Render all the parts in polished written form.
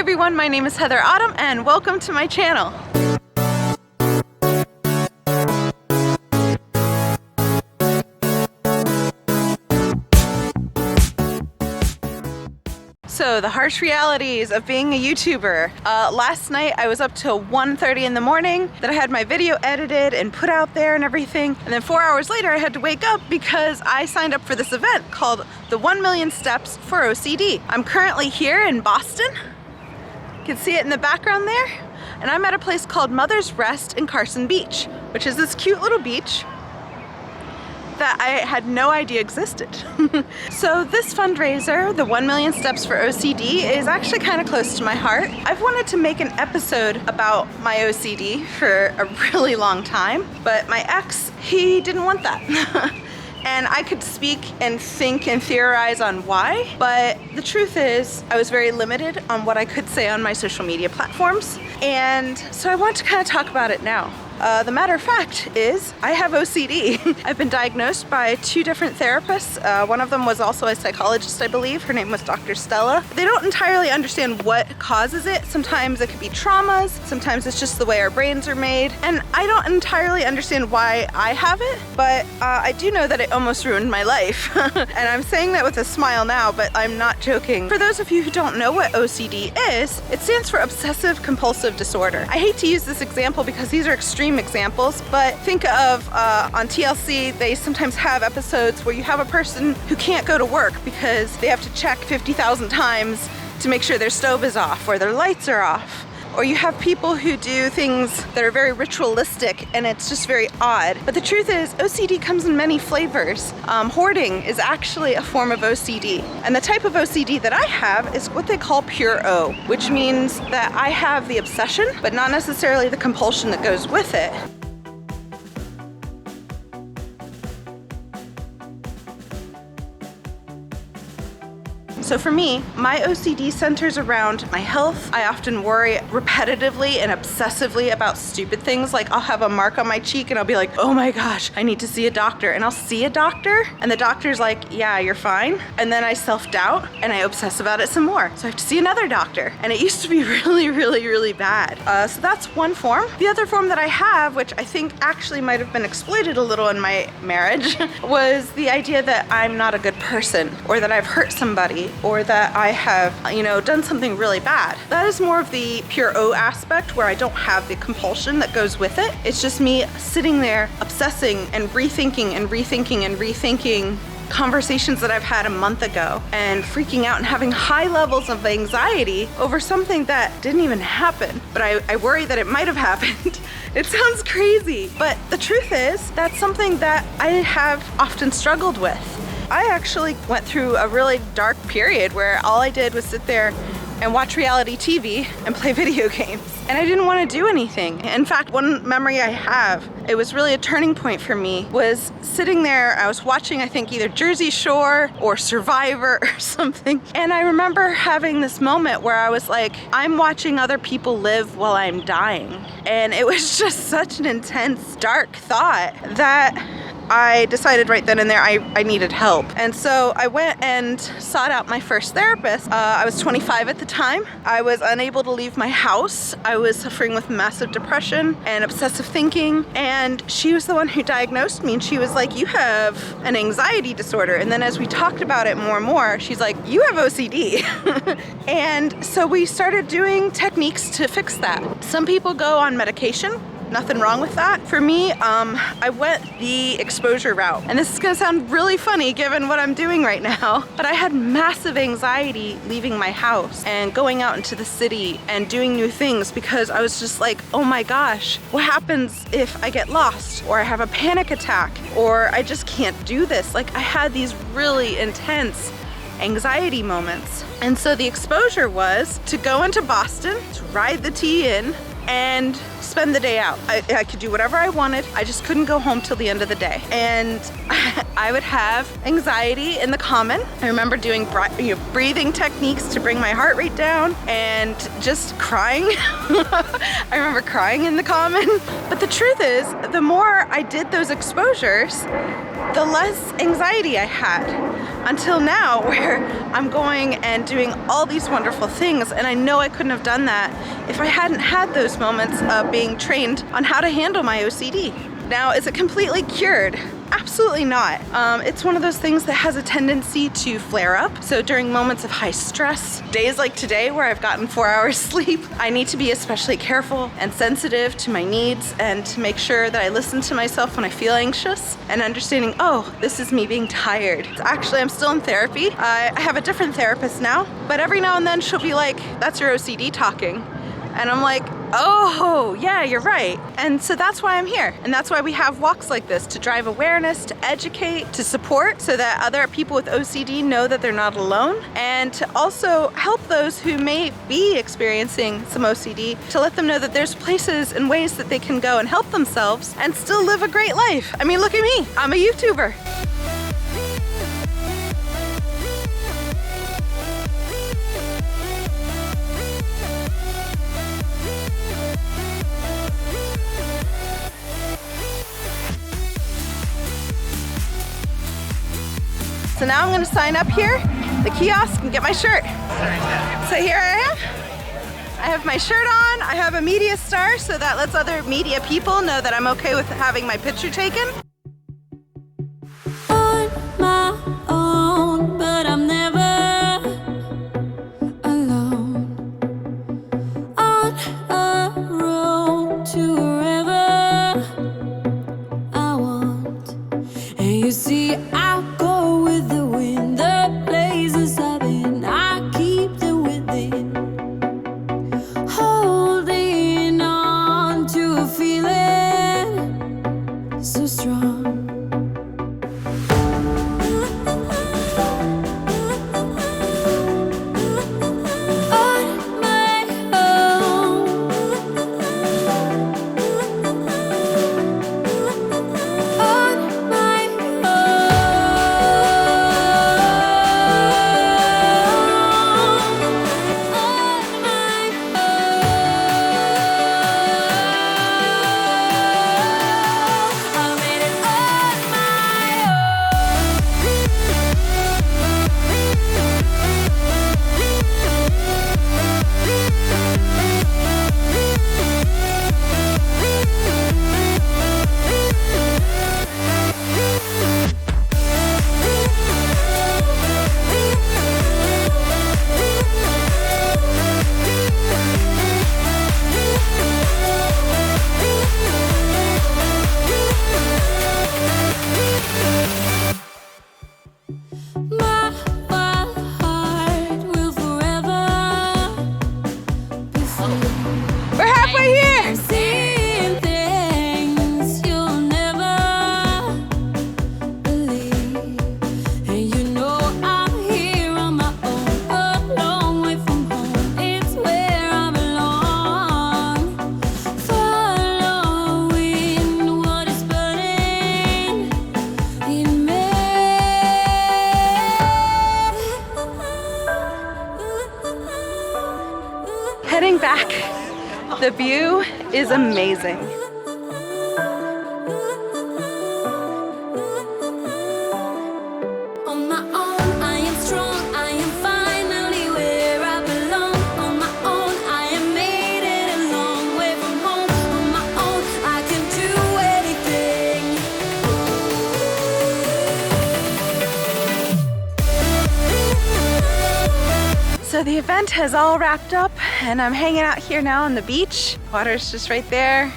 everyone, my name is Heather Autumn and welcome to my channel. So the harsh realities of being a YouTuber. Last night I was up till 1:30 in the morning, then I had my video edited and put out there and everything, and then 4 hours later I had to wake up because I signed up for this event called the 1 Million Steps for OCD. I'm currently here in Boston. You can see it in the background there. And I'm at a place called Mother's Rest in Carson Beach, which is this cute little beach that I had no idea existed. So this fundraiser, the 1 Million Steps for OCD, is actually kind of close to my heart. I've wanted to make an episode about my OCD for a really long time, but my ex, he didn't want that. And I could speak and think and theorize on why, but the truth is I was very limited on what I could say on my social media platforms. And so I want to kind of talk about it now. The matter of fact is I have OCD. I've been diagnosed by 2 different therapists. One of them was also a psychologist, I believe. Her name was Dr. Stella. They don't entirely understand what causes it. Sometimes it could be traumas. Sometimes it's just the way our brains are made. And I don't entirely understand why I have it, but I do know that it almost ruined my life. And I'm saying that with a smile now, but I'm not joking. For those of you who don't know what OCD is, it stands for Obsessive Compulsive Disorder. I hate to use this example because these are extreme examples, but think of on TLC, they sometimes have episodes where you have a person who can't go to work because they have to check 50,000 times to make sure their stove is off or their lights are off. Or you have people who do things that are very ritualistic and it's just very odd. But the truth is, OCD comes in many flavors. Hoarding is actually a form of OCD. And the type of OCD that I have is what they call pure O, which means that I have the obsession, but not necessarily the compulsion that goes with it. So for me, my OCD centers around my health. I often worry repetitively and obsessively about stupid things. Like I'll have a mark on my cheek and I'll be like, oh my gosh, I need to see a doctor. And I'll see a doctor and the doctor's like, yeah, you're fine. And then I self-doubt and I obsess about it some more. So I have to see another doctor. And it used to be really bad. So that's one form. The other form that I have, which I think actually might have been exploited a little in my marriage, was the idea that I'm not a good person or that I've hurt somebody or that I have, done something really bad. That is more of the pure O aspect where I don't have the compulsion that goes with it. It's just me sitting there obsessing and rethinking conversations that I've had a month ago and freaking out and having high levels of anxiety over something that didn't even happen. But I worry that it might have happened. It sounds crazy, but the truth is that's something that I have often struggled with. I actually went through a really dark period where all I did was sit there and watch reality TV and play video games. And I didn't want to do anything. In fact, one memory I have, it was really a turning point for me, was sitting there, I was watching, I think either Jersey Shore or Survivor or something. And I remember having this moment where I was like, I'm watching other people live while I'm dying. And it was just such an intense, dark thought that I decided right then and there I needed help. And so I went and sought out my first therapist. I was 25 at the time. I was unable to leave my house. I was suffering with massive depression and obsessive thinking. And she was the one who diagnosed me. And she was like, you have an anxiety disorder. And then as we talked about it more and more, she's like, you have OCD. And so we started doing techniques to fix that. Some people go on medication. Nothing wrong with that. For me, I went the exposure route. And this is gonna sound really funny given what I'm doing right now, but I had massive anxiety leaving my house and going out into the city and doing new things because I was just like, oh my gosh, what happens if I get lost or I have a panic attack or I just can't do this? Like I had these really intense anxiety moments. And so the exposure was to go into Boston, to ride the T in, and spend the day out. I could do whatever I wanted. I just couldn't go home till the end of the day. And I would have anxiety in the common. I remember doing breathing techniques to bring my heart rate down and just crying. I remember crying in the common. But the truth is, the more I did those exposures, the less anxiety I had. until now, where I'm going and doing all these wonderful things, and I know I couldn't have done that if I hadn't had those moments of being trained on how to handle my OCD. Now, is it completely cured? Absolutely not. It's one of those things that has a tendency to flare up. So during moments of high stress, days like today where I've gotten 4 hours sleep, I need to be especially careful and sensitive to my needs and to make sure that I listen to myself when I feel anxious and understanding, oh, this is me being tired. Actually, I'm still in therapy. I have a different therapist now, but every now and then she'll be like, that's your OCD talking. And I'm like, oh, yeah, you're right. And so that's why I'm here. And that's why we have walks like this, to drive awareness, to educate, to support, so that other people with OCD know that they're not alone, and to also help those who may be experiencing some OCD, to let them know that there's places and ways that they can go and help themselves and still live a great life. I mean, look at me, I'm a YouTuber. So now I'm gonna sign up here, the kiosk, and get my shirt. So here I am. I have my shirt on, I have a media star, so that lets other media people know that I'm okay with having my picture taken. On my own, but I'm never alone. On a road to wherever I want. And you see, I'll go with the wind, the places I've been, I keep them within. Holding on to a feeling so strong. Heading back, the view is amazing. On my own, I am strong, I am finally where I belong. On my own, I am made it a long way from home. On my own, I can do anything. So the event has all wrapped up, and I'm hanging out here now on the beach. Water's just right there.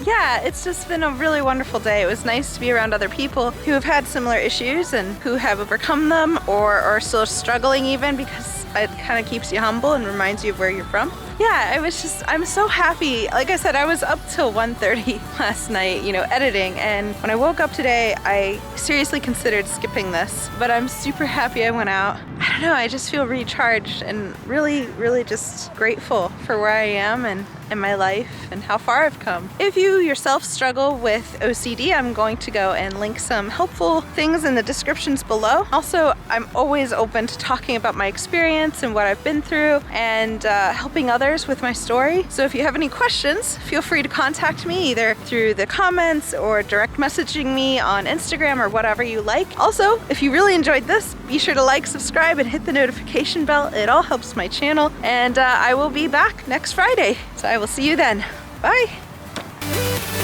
Yeah, it's just been a really wonderful day. It was nice to be around other people who have had similar issues and who have overcome them or are still struggling even, because it kind of keeps you humble and reminds you of where you're from. Yeah, I'm so happy. Like I said, I was up till 1:30 last night, editing, and when I woke up today, I seriously considered skipping this, but I'm super happy I went out. I don't know, I just feel recharged and really, really just grateful for where I am and in my life and how far I've come. If you yourself struggle with OCD, I'm going to go and link some helpful things in the descriptions below. Also, I'm always open to talking about my experience and what I've been through and helping others others with my story. So if you have any questions, feel free to contact me either through the comments or direct messaging me on Instagram or whatever you like. Also, if you really enjoyed this, be sure to like, subscribe, and hit the notification bell. It all helps my channel. And I will be back next Friday. So I will see you then. Bye.